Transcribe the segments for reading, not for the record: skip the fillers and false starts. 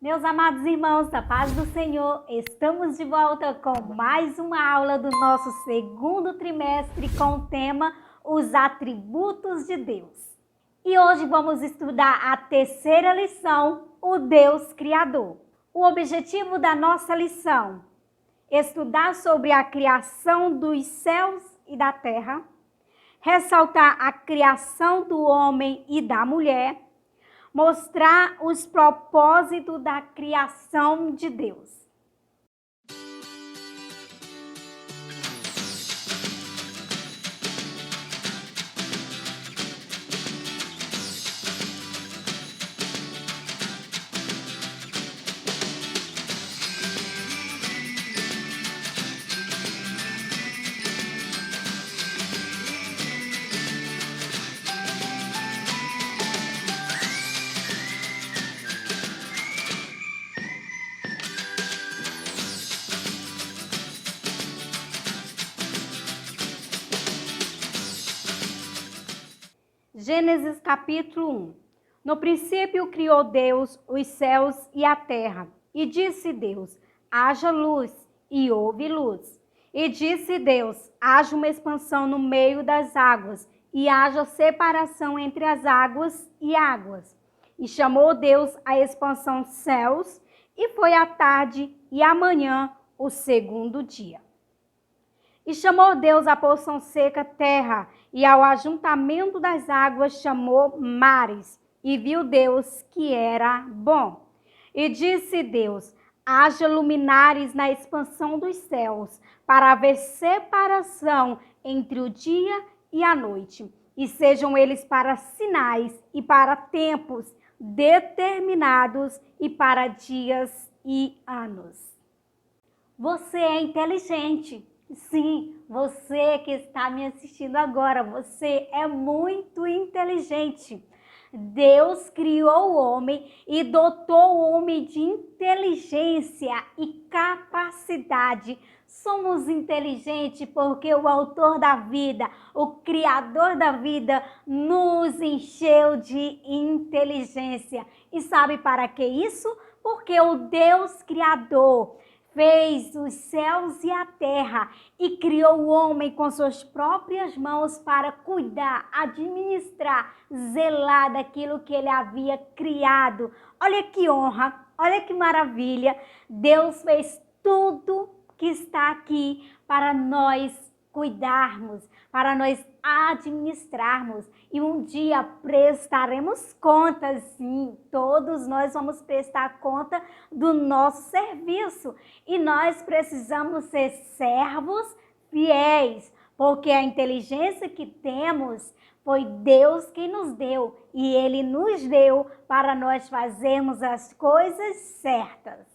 Meus amados irmãos, da paz do Senhor, estamos de volta com mais uma aula do nosso segundo trimestre com o tema Os Atributos de Deus. E hoje vamos estudar a terceira lição, o Deus Criador. O objetivo da nossa lição é estudar sobre a criação dos céus e da terra, ressaltar a criação do homem e da mulher, mostrar os propósitos da criação de Deus. Gênesis capítulo 1. No princípio criou Deus os céus e a terra. E disse Deus, haja luz, e houve luz. E disse Deus, haja uma expansão no meio das águas, e haja separação entre as águas e águas. E chamou Deus a expansão céus, e foi a tarde e a manhã o segundo dia. E chamou Deus a porção seca terra, e ao ajuntamento das águas chamou mares. E viu Deus que era bom. E disse Deus, haja luminares na expansão dos céus, para haver separação entre o dia e a noite. E sejam eles para sinais e para tempos determinados e para dias e anos. Você é inteligente. Sim, você que está me assistindo agora, você é muito inteligente. Deus criou o homem e dotou o homem de inteligência e capacidade. Somos inteligentes porque o autor da vida, o criador da vida, nos encheu de inteligência. E sabe para que isso? Porque o Deus criador fez os céus e a terra e criou o homem com suas próprias mãos para cuidar, administrar, zelar daquilo que ele havia criado. Olha que honra, olha que maravilha. Deus fez tudo que está aqui para nós cuidarmos, para nós administrarmos e um dia prestaremos contas, sim, todos nós vamos prestar conta do nosso serviço e nós precisamos ser servos fiéis, porque a inteligência que temos foi Deus quem nos deu e Ele nos deu para nós fazermos as coisas certas.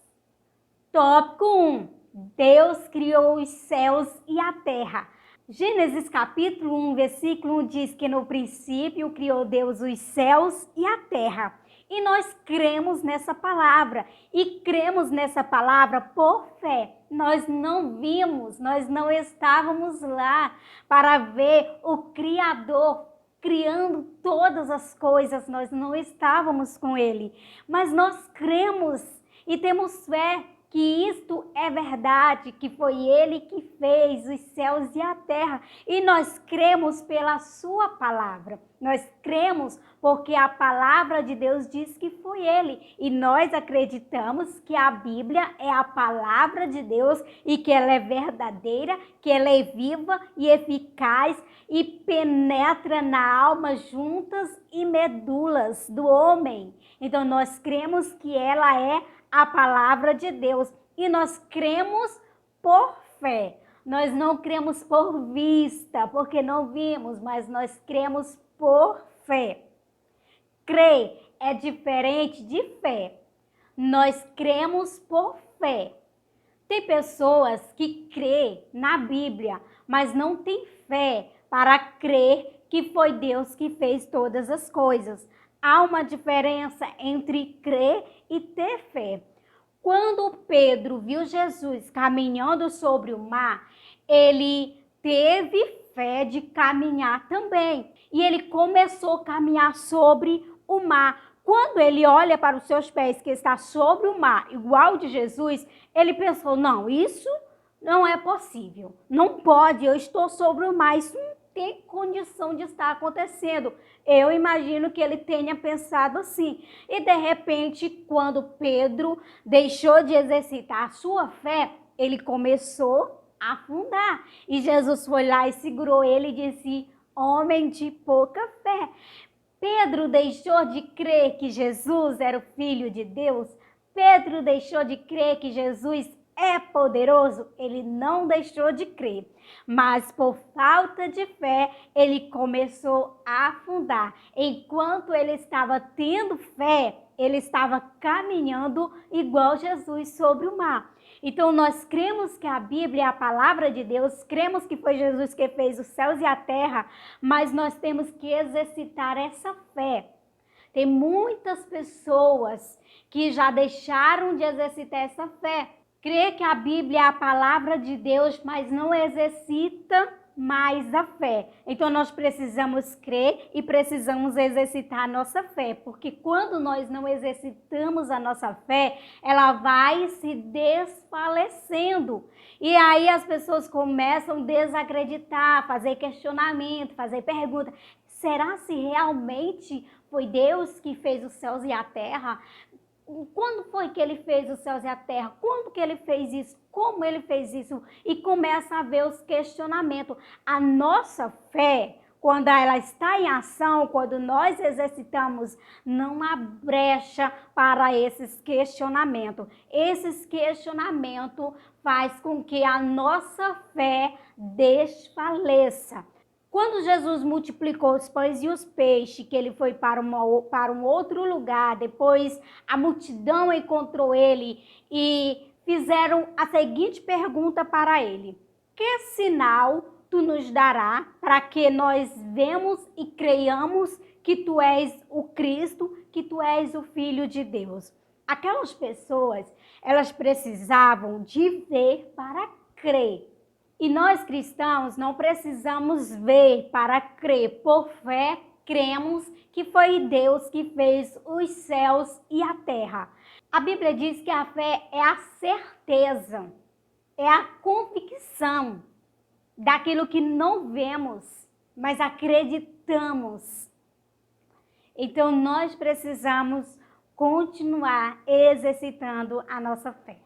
Tópico 1. Deus criou os céus e a terra. Gênesis capítulo 1, versículo 1 diz que no princípio criou Deus os céus e a terra. E nós cremos nessa palavra. E cremos nessa palavra por fé. Nós não vimos, nós não estávamos lá para ver o Criador criando todas as coisas. Nós não estávamos com Ele. Mas nós cremos e temos fé que isto é verdade, que foi Ele que fez os céus e a terra. E nós cremos pela sua palavra. Nós cremos porque a palavra de Deus diz que foi Ele. E nós acreditamos que a Bíblia é a palavra de Deus e que ela é verdadeira, que ela é viva e eficaz e penetra na alma juntas e medulas do homem. Então nós cremos que ela é a palavra de Deus e nós cremos por fé. Nós não cremos por vista, porque não vimos, mas nós cremos por fé. Crer é diferente de fé. Nós cremos por fé. Tem pessoas que crêem na Bíblia, mas não têm fé para crer que foi Deus que fez todas as coisas. Há uma diferença entre crer e ter fé. Quando Pedro viu Jesus caminhando sobre o mar, ele teve fé de caminhar também. E ele começou a caminhar sobre o mar. quando ele olha para os seus pés, que está sobre o mar, igual de Jesus, ele pensou, não, isso não é possível, não pode, eu estou sobre o mar, isso não tem condição de estar acontecendo. Eu imagino que ele tenha pensado assim. E de repente, quando Pedro deixou de exercitar a sua fé, ele começou a afundar. E Jesus foi lá e segurou ele e disse, homem de pouca fé. Pedro deixou de crer que Jesus era o Filho de Deus? Pedro deixou de crer que Jesus é poderoso? Ele não deixou de crer, mas por falta de fé, ele começou a afundar. Enquanto ele estava tendo fé, ele estava caminhando igual Jesus sobre o mar. Então nós cremos que a Bíblia é a palavra de Deus, cremos que foi Jesus que fez os céus e a terra, mas nós temos que exercitar essa fé. Tem muitas pessoas que já deixaram de exercitar essa fé. Crê que a Bíblia é a palavra de Deus, mas não exercita mais a fé. Então nós precisamos crer e precisamos exercitar a nossa fé, porque quando nós não exercitamos a nossa fé, ela vai se desfalecendo. E aí as pessoas começam a desacreditar, fazer questionamento, fazer pergunta. Será se realmente foi Deus que fez os céus e a terra? Quando foi que ele fez os céus e a terra? Quando que ele fez isso? Como ele fez isso? E começa a ver os questionamentos. A nossa fé, quando ela está em ação, quando nós exercitamos, não há brecha para esses questionamentos. Esses questionamentos faz com que a nossa fé desfaleça. Quando Jesus multiplicou os pães e os peixes, que ele foi para um outro lugar, depois a multidão encontrou ele e fizeram a seguinte pergunta para ele: que sinal tu nos dará para que nós vemos e creiamos que tu és o Cristo, que tu és o Filho de Deus? Aquelas pessoas, elas precisavam de ver para crer. E nós cristãos não precisamos ver para crer. Por fé, cremos que foi Deus que fez os céus e a terra. A Bíblia diz que a fé é a certeza, é a convicção daquilo que não vemos, mas acreditamos. Então nós precisamos continuar exercitando a nossa fé.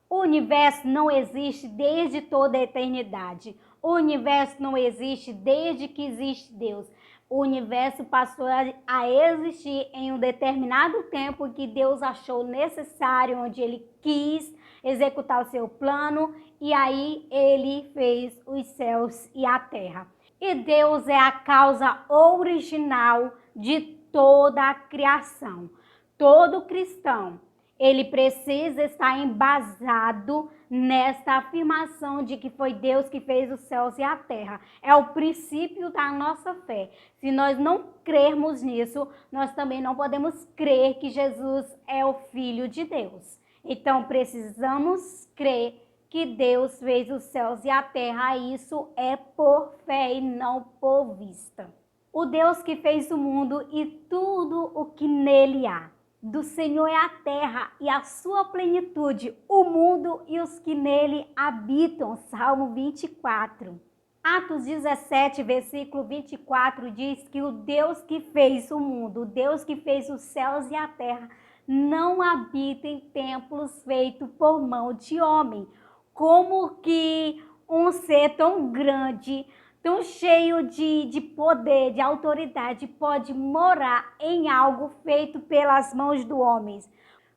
O universo não existe desde toda a eternidade. O universo não existe desde que existe Deus. O universo passou a existir em um determinado tempo que Deus achou necessário, onde ele quis executar o seu plano, e aí ele fez os céus e a terra. E Deus é a causa original de toda a criação. Todo cristão, ele precisa estar embasado nesta afirmação de que foi Deus que fez os céus e a terra. É o princípio da nossa fé. Se nós não crermos nisso, nós também não podemos crer que Jesus é o Filho de Deus. Então precisamos crer que Deus fez os céus e a terra. Isso é por fé e não por vista. O Deus que fez o mundo e tudo o que nele há. Do Senhor é a terra e a sua plenitude, o mundo e os que nele habitam. Salmo 24. Atos 17, versículo 24 diz que o Deus que fez o mundo, o Deus que fez os céus e a terra, não habita em templos feitos por mão de homem. Como que um ser tão grande, tão cheio de poder, de autoridade, pode morar em algo feito pelas mãos do homem?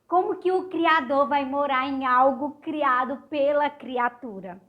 Como que o Criador vai morar em algo criado pela criatura?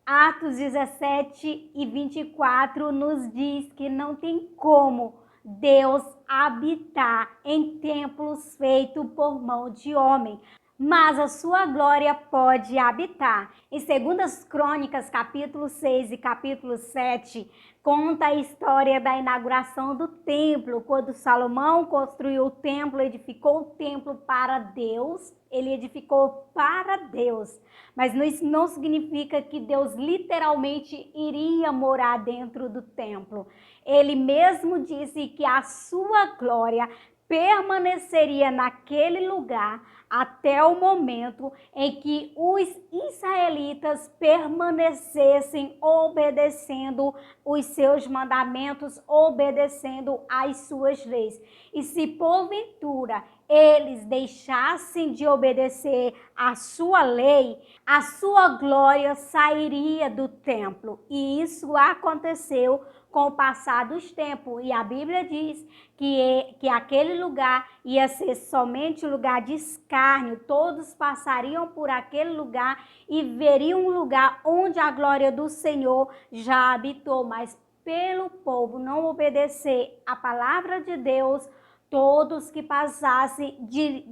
Atos 17 e 24 nos diz que não tem como Deus habitar em templos feitos por mão de homem, mas a sua glória pode habitar. Em 2 Crônicas, capítulo 6 e capítulo 7, conta a história da inauguração do templo. Quando Salomão construiu o templo, edificou o templo para Deus, ele edificou para Deus. Mas isso não significa que Deus literalmente iria morar dentro do templo. Ele mesmo disse que a sua glória permaneceria naquele lugar até o momento em que os israelitas permanecessem obedecendo os seus mandamentos, obedecendo às suas leis. E se porventura eles deixassem de obedecer à sua lei, a sua glória sairia do templo. E isso aconteceu com o passar dos tempos. E a Bíblia diz que aquele lugar ia ser somente lugar de escárnio. Todos passariam por aquele lugar e veriam um lugar onde a glória do Senhor já habitou. Mas pelo povo não obedecer a palavra de Deus, todos que passassem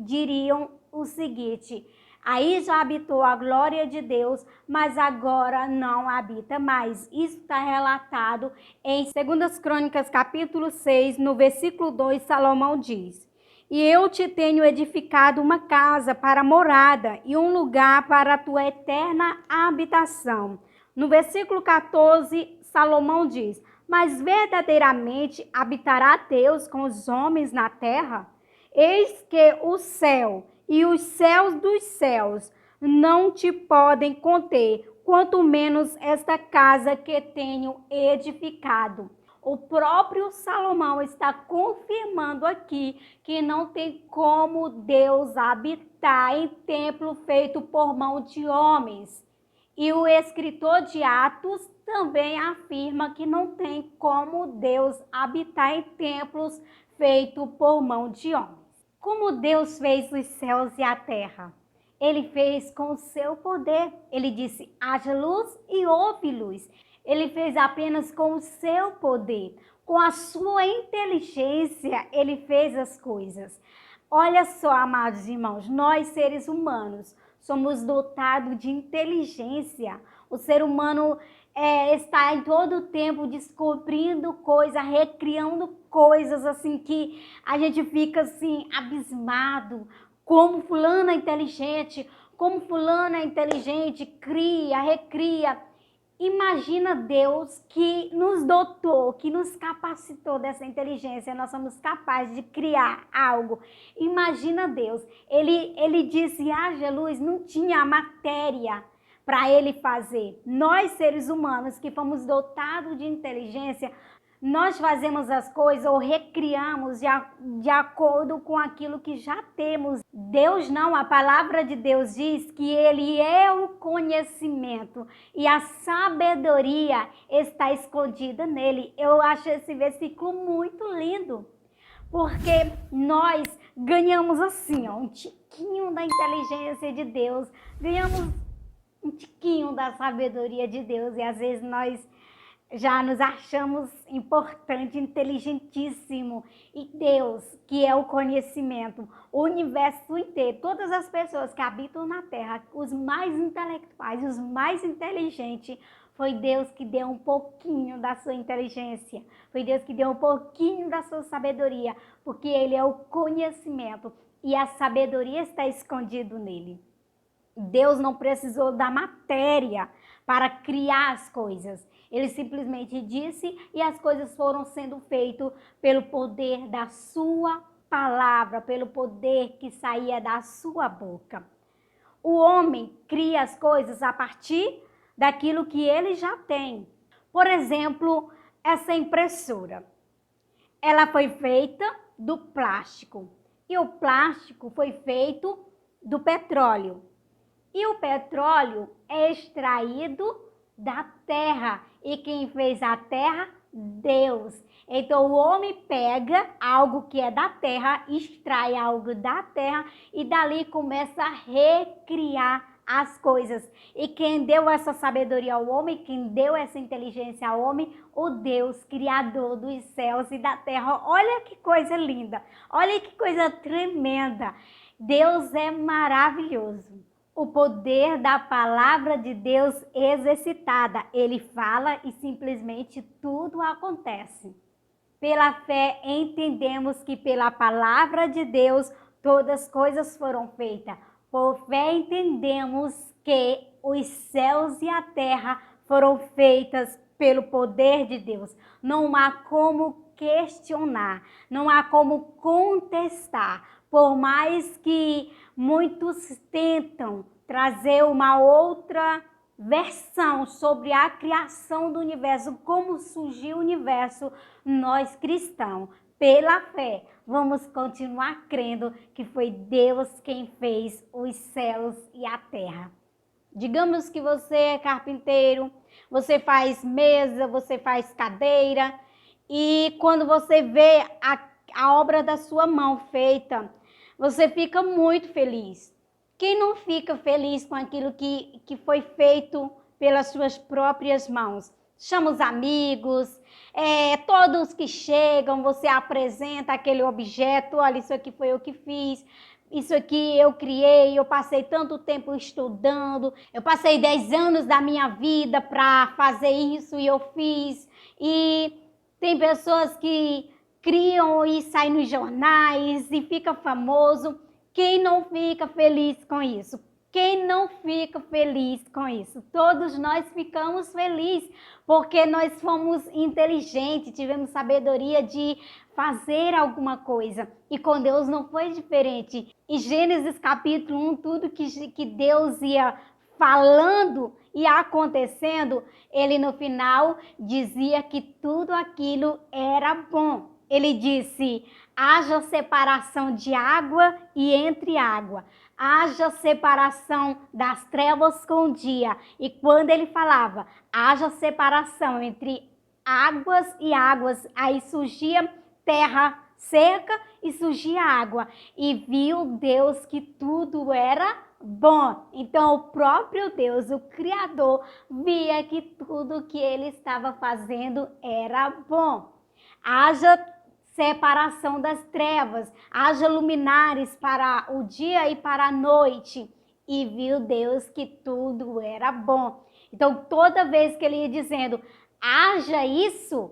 diriam o seguinte: aí já habitou a glória de Deus, mas agora não habita mais. Isso está relatado em 2 Crônicas, capítulo 6, no versículo 2, Salomão diz: e eu te tenho edificado uma casa para morada e um lugar para a tua eterna habitação. No versículo 14, Salomão diz: mas verdadeiramente habitará Deus com os homens na terra? Eis que o céu e os céus dos céus não te podem conter, quanto menos esta casa que tenho edificado. O próprio Salomão está confirmando aqui que não tem como Deus habitar em templo feito por mão de homens. E o escritor de Atos também afirma que não tem como Deus habitar em templos feitos por mão de homens. Como Deus fez os céus e a terra? Ele fez com o seu poder. Ele disse: haja luz e houve luz. Ele fez apenas com o seu poder. Com a sua inteligência, ele fez as coisas. Olha só, amados irmãos, nós seres humanos somos dotados de inteligência. O ser humano está em todo o tempo descobrindo coisas, recriando coisas assim que a gente fica assim abismado. Como fulano é inteligente, cria, recria. Imagina Deus que nos dotou, que nos capacitou dessa inteligência. Nós somos capazes de criar algo. Imagina Deus. Ele disse: haja luz, não tinha matéria para ele fazer. Nós, seres humanos, que fomos dotados de inteligência, nós fazemos as coisas ou recriamos de acordo com aquilo que já temos. Deus não, a palavra de Deus diz que ele é o conhecimento e a sabedoria está escondida nele. Eu acho esse versículo muito lindo, porque nós ganhamos assim, ó, um tiquinho da inteligência de Deus, ganhamos um tiquinho da sabedoria de Deus e às vezes nós já nos achamos importante, inteligentíssimo. E Deus, que é o conhecimento, o universo inteiro, todas as pessoas que habitam na Terra, os mais intelectuais, os mais inteligentes, foi Deus que deu um pouquinho da sua inteligência. Foi Deus que deu um pouquinho da sua sabedoria, porque Ele é o conhecimento e a sabedoria está escondido nele. Deus não precisou da matéria para criar as coisas. Ele simplesmente disse e as coisas foram sendo feitas pelo poder da sua palavra, pelo poder que saía da sua boca. O homem cria as coisas a partir daquilo que ele já tem. Por exemplo, essa impressora. Ela foi feita do plástico e o plástico foi feito do petróleo. E o petróleo é extraído da terra. E quem fez a terra? Deus. Então o homem pega algo que é da terra, extrai algo da terra e dali começa a recriar as coisas. E quem deu essa sabedoria ao homem, quem deu essa inteligência ao homem? O Deus, Criador dos céus e da terra. Olha que coisa linda, olha que coisa tremenda. Deus é maravilhoso. O poder da palavra de Deus exercitada. Ele fala e simplesmente tudo acontece. Pela fé entendemos que pela palavra de Deus todas as coisas foram feitas. Por fé entendemos que os céus e a terra foram feitas pelo poder de Deus. Não há como questionar, não há como contestar. Por mais que muitos tentam trazer uma outra versão sobre a criação do universo, como surgiu o universo, nós cristãos, pela fé, vamos continuar crendo que foi Deus quem fez os céus e a terra. Digamos que você é carpinteiro, você faz mesa, você faz cadeira, e quando você vê a obra da sua mão feita, você fica muito feliz. Quem não fica feliz com aquilo que foi feito pelas suas próprias mãos? Chama os amigos, todos que chegam, você apresenta aquele objeto, olha, isso aqui foi eu que fiz, isso aqui eu criei, eu passei tanto tempo estudando, eu passei 10 anos da minha vida para fazer isso e eu fiz. E tem pessoas que criam e saem nos jornais e fica famoso. Quem não fica feliz com isso? Quem não fica feliz com isso? Todos nós ficamos felizes porque nós fomos inteligentes, tivemos sabedoria de fazer alguma coisa. E com Deus não foi diferente. Em Gênesis capítulo 1, tudo que Deus ia falando e acontecendo, ele no final dizia que tudo aquilo era bom. Ele disse: haja separação de água e entre água, haja separação das trevas com o dia. E quando ele falava, haja separação entre águas e águas, aí surgia terra seca e surgia água. E viu Deus que tudo era bom. Então o próprio Deus, o Criador, via que tudo que ele estava fazendo era bom. Haja separação das trevas, haja luminares para o dia e para a noite. E viu Deus que tudo era bom. Então, toda vez que ele ia dizendo, haja isso,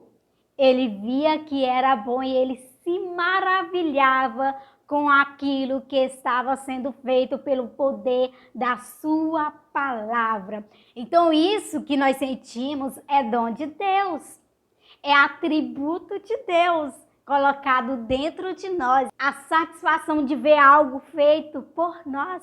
ele via que era bom e ele se maravilhava com aquilo que estava sendo feito pelo poder da sua palavra. Então, isso que nós sentimos é dom de Deus, é atributo de Deus colocado dentro de nós, a satisfação de ver algo feito por nós.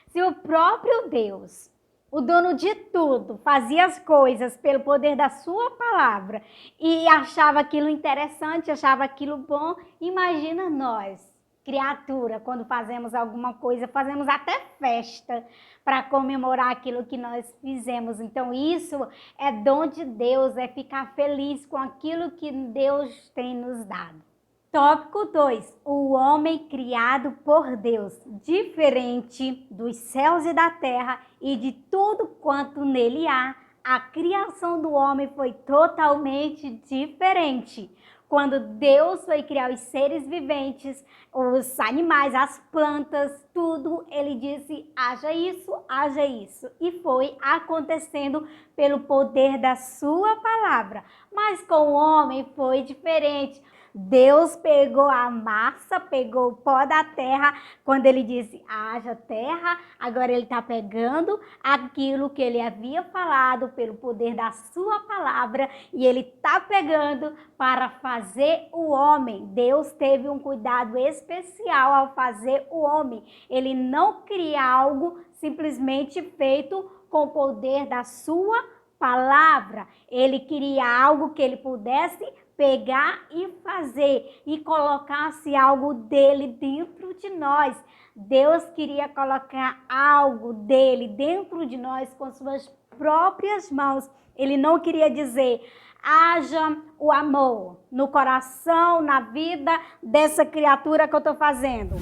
Se o próprio Deus, o dono de tudo, fazia as coisas pelo poder da sua palavra e achava aquilo interessante, achava aquilo bom, imagina nós, criatura, quando fazemos alguma coisa, fazemos até festa para comemorar aquilo que nós fizemos. Então isso é dom de Deus, é ficar feliz com aquilo que Deus tem nos dado. Tópico 2. O homem criado por Deus, diferente dos céus e da terra e de tudo quanto nele há. A criação do homem foi totalmente diferente. Quando Deus foi criar os seres viventes, os animais, as plantas, tudo, ele disse, haja isso, haja isso. E foi acontecendo pelo poder da sua palavra. Mas com o homem foi diferente. Deus pegou a massa, pegou o pó da terra, quando ele disse, haja terra, agora ele está pegando aquilo que ele havia falado pelo poder da sua palavra e ele está pegando para fazer o homem. Deus teve um cuidado especial ao fazer o homem. Ele não cria algo simplesmente feito com o poder da sua palavra. Ele queria algo que ele pudesse pegar e fazer e colocasse algo dele dentro de nós. Deus queria colocar algo dele dentro de nós com suas próprias mãos. Ele não queria dizer, haja o amor no coração, na vida dessa criatura que eu estou fazendo.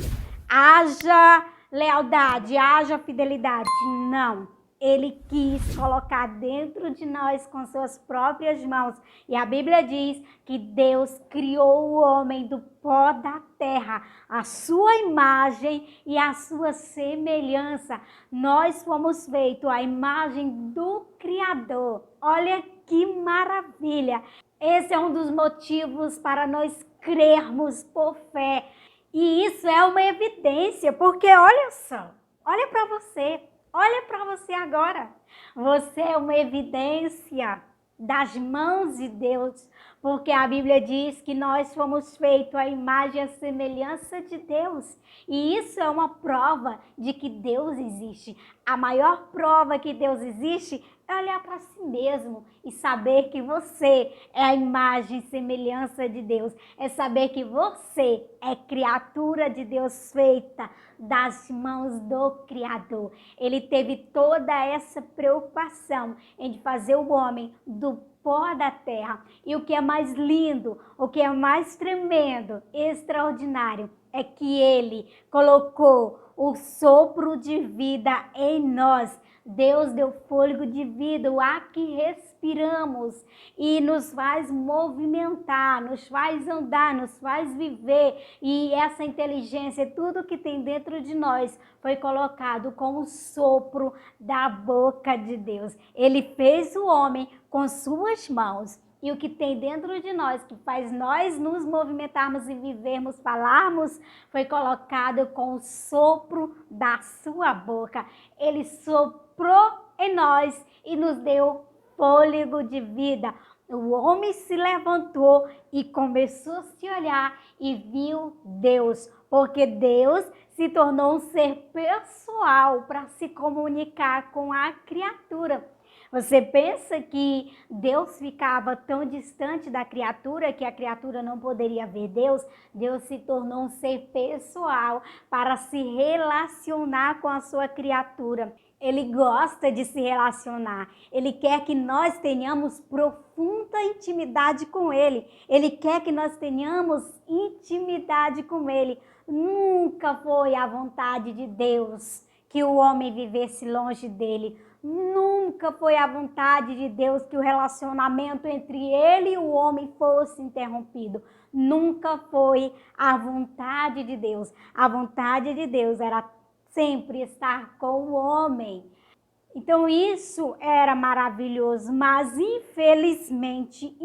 Haja lealdade, haja fidelidade. Não. Ele quis colocar dentro de nós com suas próprias mãos. E a Bíblia diz que Deus criou o homem do pó da terra, a sua imagem e a sua semelhança. Nós fomos feitos à imagem do Criador. Olha que maravilha! Esse é um dos motivos para nós crermos por fé. E isso é uma evidência, porque olha só, olha para você. Olha para você agora. Você é uma evidência das mãos de Deus, porque a Bíblia diz que nós fomos feitos à imagem e à semelhança de Deus. E isso é uma prova de que Deus existe. A maior prova que Deus existe é olhar para si mesmo e saber que você é a imagem e semelhança de Deus. É saber que você é criatura de Deus feita das mãos do Criador. Ele teve toda essa preocupação em fazer o homem do pó da terra. E o que é mais lindo, o que é mais tremendo, extraordinário, é que ele colocou o sopro de vida em nós. Deus deu fôlego de vida, o ar que respiramos, e nos faz movimentar, nos faz andar, nos faz viver. E essa inteligência, tudo que tem dentro de nós, foi colocado com o sopro da boca de Deus. Ele fez o homem com suas mãos. E o que tem dentro de nós, que faz nós nos movimentarmos e vivermos, falarmos, foi colocado com o sopro da sua boca. Ele soprou em nós e nos deu fôlego de vida. O homem se levantou e começou a se olhar e viu Deus, porque Deus se tornou um ser pessoal para se comunicar com a criatura. Você pensa que Deus ficava tão distante da criatura que a criatura não poderia ver Deus? Deus se tornou um ser pessoal para se relacionar com a sua criatura. Ele gosta de se relacionar. Ele quer que nós tenhamos profunda intimidade com Ele. Ele quer que nós tenhamos intimidade com Ele. Nunca foi a vontade de Deus que o homem vivesse longe dele. Nunca foi a vontade de Deus que o relacionamento entre ele e o homem fosse interrompido. Nunca foi a vontade de Deus. A vontade de Deus era sempre estar com o homem. Então isso era maravilhoso, mas infelizmente,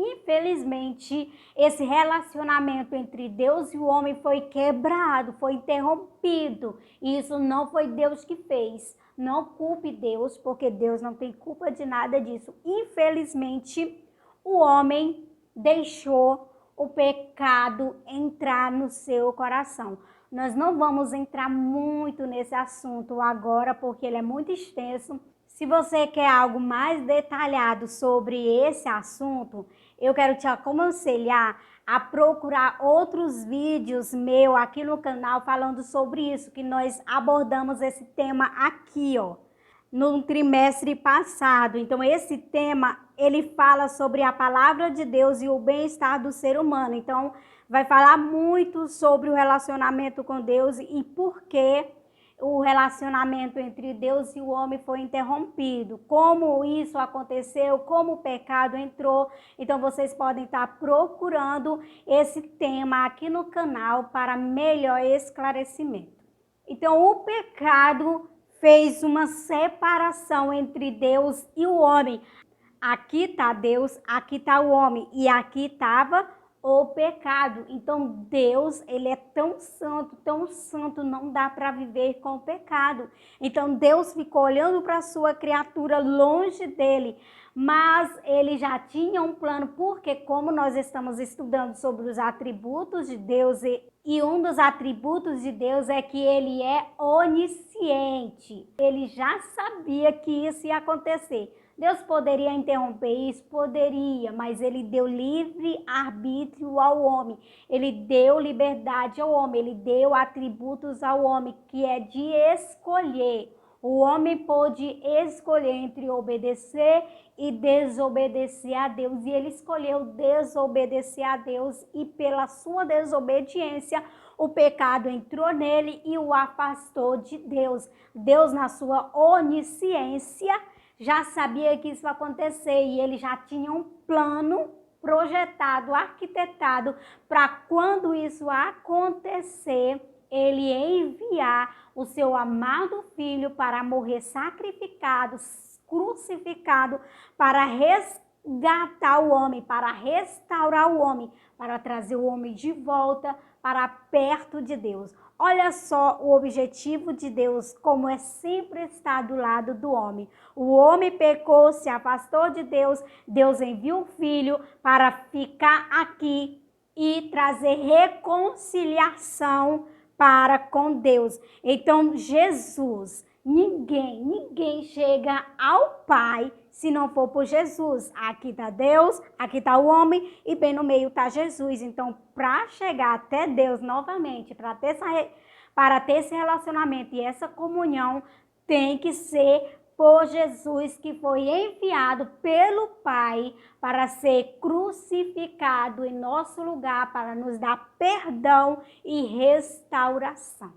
esse relacionamento entre Deus e o homem foi quebrado, foi interrompido. E isso não foi Deus que fez. Não culpe Deus, porque Deus não tem culpa de nada disso. Infelizmente, o homem deixou o pecado entrar no seu coração. Nós não vamos entrar muito nesse assunto agora, porque ele é muito extenso. Se você quer algo mais detalhado sobre esse assunto, eu quero te aconselhar a procurar outros vídeos meus aqui no canal falando sobre isso, que nós abordamos esse tema aqui, ó, no trimestre passado. Então, esse tema, ele fala sobre a palavra de Deus e o bem-estar do ser humano. Então, vai falar muito sobre o relacionamento com Deus e por que o relacionamento entre Deus e o homem foi interrompido, como isso aconteceu, como o pecado entrou. Então vocês podem estar procurando esse tema aqui no canal para melhor esclarecimento. Então o pecado fez uma separação entre Deus e o homem. Aqui está Deus, aqui está o homem e aqui estava o pecado. Então Deus, ele é tão santo, não dá para viver com o pecado. Então Deus ficou olhando para a sua criatura longe dele, mas ele já tinha um plano, porque como nós estamos estudando sobre os atributos de Deus, e um dos atributos de Deus é que ele é onisciente. Ele já sabia que isso ia acontecer. Deus poderia interromper isso? Poderia, mas ele deu livre arbítrio ao homem. Ele deu liberdade ao homem, ele deu atributos ao homem, que é de escolher. O homem pôde escolher entre obedecer e desobedecer a Deus. E ele escolheu desobedecer a Deus, e pela sua desobediência, o pecado entrou nele e o afastou de Deus. Deus, na sua onisciência, já sabia que isso ia acontecer e ele já tinha um plano projetado, arquitetado, para quando isso acontecer, ele enviar o seu amado filho para morrer sacrificado, crucificado, para resgatar o homem, para restaurar o homem, para trazer o homem de volta para perto de Deus. Olha só o objetivo de Deus, como é sempre estar do lado do homem. O homem pecou, se afastou de Deus, Deus enviou o Filho para ficar aqui e trazer reconciliação para com Deus. Então, Jesus, ninguém chega ao Pai se não for por Jesus. Aqui está Deus, aqui está o homem e bem no meio está Jesus. Então, para chegar até Deus novamente, para ter esse relacionamento e essa comunhão, tem que ser por Jesus, que foi enviado pelo Pai para ser crucificado em nosso lugar, para nos dar perdão e restauração.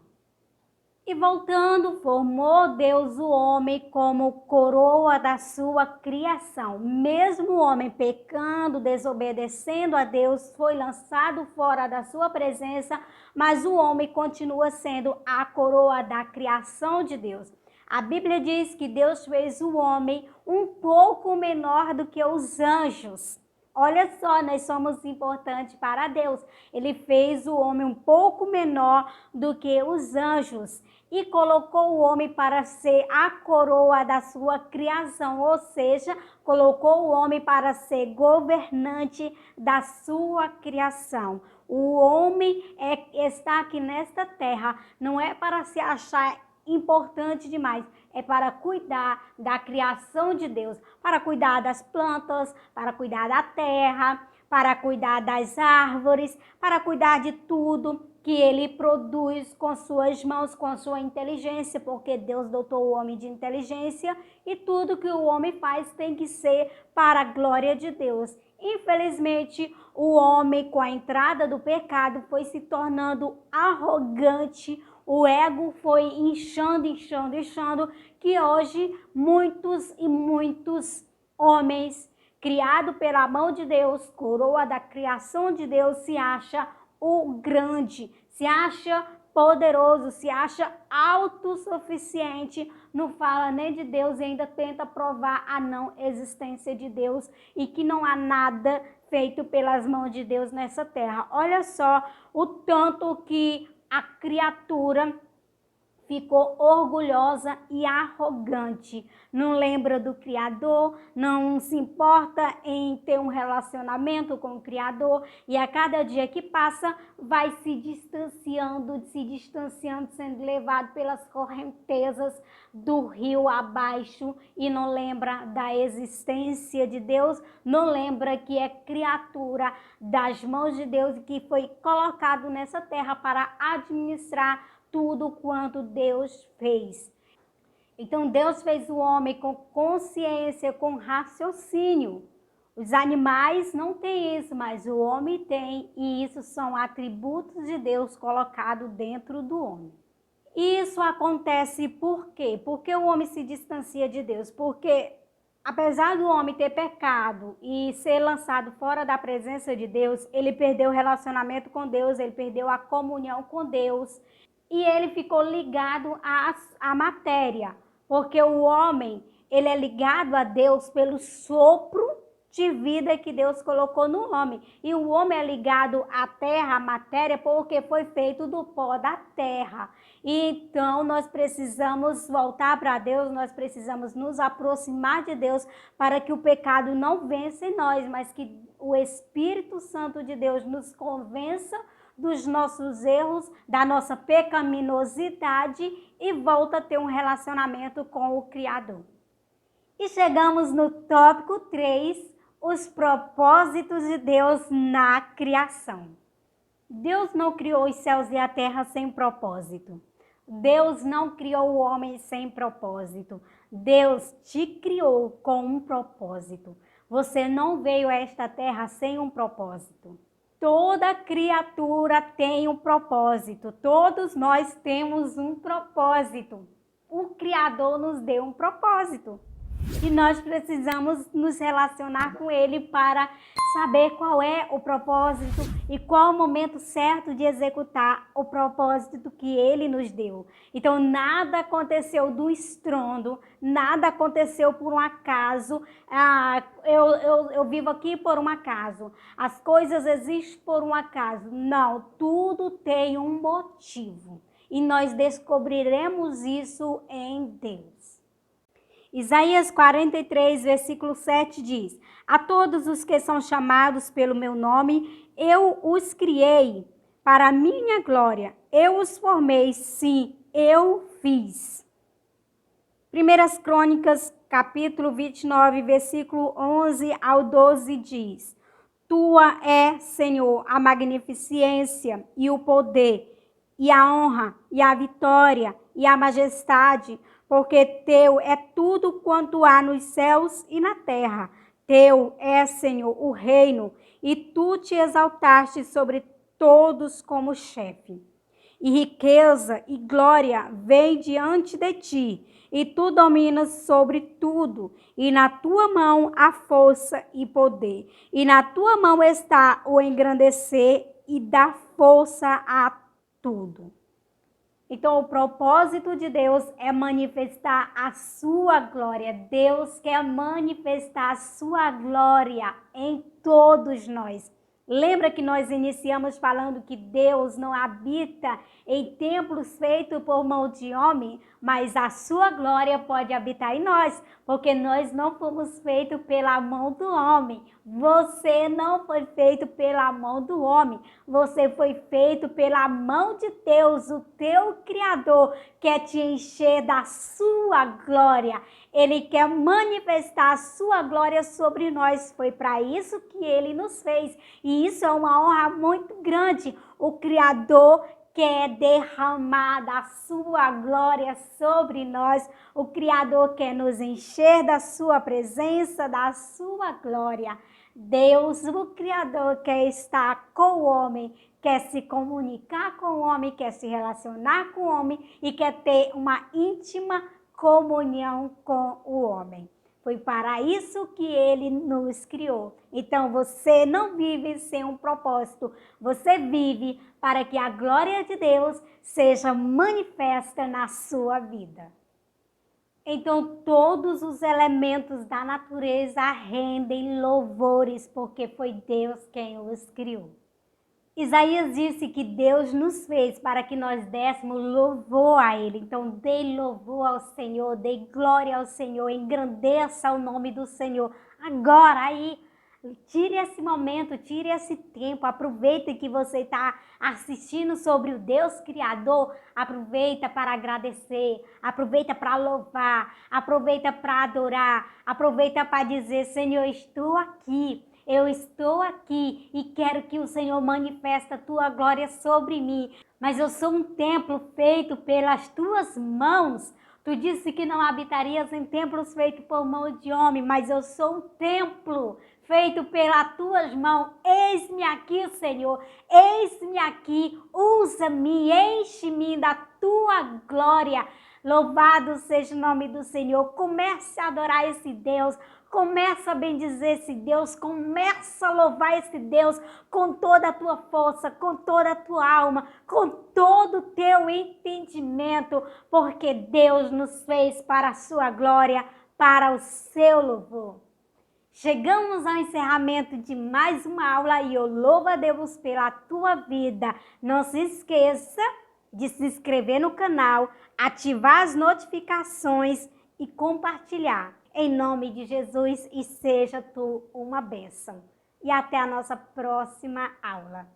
E voltando, formou Deus o homem como coroa da sua criação. Mesmo o homem pecando, desobedecendo a Deus, foi lançado fora da sua presença, mas o homem continua sendo a coroa da criação de Deus. A Bíblia diz que Deus fez o homem um pouco menor do que os anjos. Olha só, nós somos importantes para Deus. Ele fez o homem um pouco menor do que os anjos e colocou o homem para ser a coroa da sua criação, ou seja, colocou o homem para ser governante da sua criação. O homem está aqui nesta terra, não é para se achar importante demais, é para cuidar da criação de Deus, para cuidar das plantas, para cuidar da terra, para cuidar das árvores, para cuidar de tudo que ele produz com suas mãos, com sua inteligência, porque Deus dotou o homem de inteligência e tudo que o homem faz tem que ser para a glória de Deus. Infelizmente, o homem, com a entrada do pecado, foi se tornando arrogante, o ego foi inchando, que hoje muitos homens, criados pela mão de Deus, coroa da criação de Deus, se acha o grande, se acha poderoso, se acha autossuficiente, não fala nem de Deus e ainda tenta provar a não existência de Deus e que não há nada feito pelas mãos de Deus nessa terra. Olha só o tanto que a criatura ficou orgulhosa e arrogante, não lembra do Criador, não se importa em ter um relacionamento com o Criador e a cada dia que passa vai se distanciando, sendo levado pelas correntezas do rio abaixo e não lembra da existência de Deus, não lembra que é criatura das mãos de Deus e que foi colocado nessa terra para administrar tudo quanto Deus fez. Então Deus fez o homem com consciência, com raciocínio. Os animais não têm isso, mas o homem tem, e isso são atributos de Deus colocados dentro do homem. E isso acontece por quê? Porque o homem se distancia de Deus, porque apesar do homem ter pecado e ser lançado fora da presença de Deus, ele perdeu o relacionamento com Deus, ele perdeu a comunhão com Deus, e ele ficou ligado à matéria, porque o homem, ele é ligado a Deus pelo sopro de vida que Deus colocou no homem. E o homem é ligado à terra, à matéria, porque foi feito do pó da terra. Então, nós precisamos voltar para Deus, nós precisamos nos aproximar de Deus para que o pecado não vença em nós, mas que o Espírito Santo de Deus nos convença dos nossos erros, da nossa pecaminosidade e volta a ter um relacionamento com o Criador. E chegamos no tópico 3, os propósitos de Deus na criação. Deus não criou os céus e a terra sem propósito. Deus não criou o homem sem propósito. Deus te criou com um propósito. Você não veio a esta terra sem um propósito. Toda criatura tem um propósito, todos nós temos um propósito. O Criador nos deu um propósito. E nós precisamos nos relacionar com Ele para saber qual é o propósito e qual o momento certo de executar o propósito que Ele nos deu. Então, nada aconteceu do estrondo, nada aconteceu por um acaso. Eu vivo aqui por um acaso. As coisas existem por um acaso. Não, tudo tem um motivo. E nós descobriremos isso em Deus. Isaías 43, versículo 7 diz: A todos os que são chamados pelo meu nome, eu os criei para a minha glória. Eu os formei, sim, eu fiz. 1 Crônicas, capítulo 29, versículo 11 ao 12 diz: Tua é, Senhor, a magnificência e o poder, e a honra, e a vitória, e a majestade, porque teu é tudo quanto há nos céus e na terra. Teu é, Senhor, o reino, e tu te exaltaste sobre todos como chefe. E riqueza e glória vêm diante de ti, e tu dominas sobre tudo, e na tua mão há força e poder, e na tua mão está o engrandecer e dar força a tudo. Então, o propósito de Deus é manifestar a sua glória. Deus quer manifestar a sua glória em todos nós. Lembra que nós iniciamos falando que Deus não habita em templos feitos por mão de homem, mas a sua glória pode habitar em nós, porque nós não fomos feitos pela mão do homem. Você não foi feito pela mão do homem, você foi feito pela mão de Deus, o teu Criador, quer te encher da sua glória. Ele quer manifestar a sua glória sobre nós. Foi para isso que ele nos fez. E isso é uma honra muito grande. O Criador quer derramar da sua glória sobre nós. O Criador quer nos encher da sua presença, da sua glória. Deus, o Criador, quer estar com o homem, quer se comunicar com o homem, quer se relacionar com o homem e quer ter uma íntima comunhão com o homem. Foi para isso que ele nos criou. Então você não vive sem um propósito, você vive para que a glória de Deus seja manifesta na sua vida. Então todos os elementos da natureza rendem louvores, porque foi Deus quem os criou. Isaías disse que Deus nos fez para que nós dessemos louvor a Ele. Então, dê louvor ao Senhor, dê glória ao Senhor, engrandeça o nome do Senhor. Agora, aí, tire esse momento, tire esse tempo, aproveita que você está assistindo sobre o Deus Criador, aproveita para agradecer, aproveita para louvar, aproveita para adorar, aproveita para dizer, Senhor, estou aqui. Eu estou aqui e quero que o Senhor manifeste a tua glória sobre mim. Mas eu sou um templo feito pelas tuas mãos. Tu disse que não habitarias em templos feitos por mão de homem, mas eu sou um templo feito pelas tuas mãos. Eis-me aqui, Senhor. Eis-me aqui. Usa-me, enche-me da tua glória. Louvado seja o nome do Senhor. Comece a adorar esse Deus. Começa a bendizer esse Deus, começa a louvar esse Deus com toda a tua força, com toda a tua alma, com todo o teu entendimento, porque Deus nos fez para a sua glória, para o seu louvor. Chegamos ao encerramento de mais uma aula e eu louvo a Deus pela tua vida. Não se esqueça de se inscrever no canal, ativar as notificações e compartilhar. Em nome de Jesus, e seja tu uma bênção. E até a nossa próxima aula.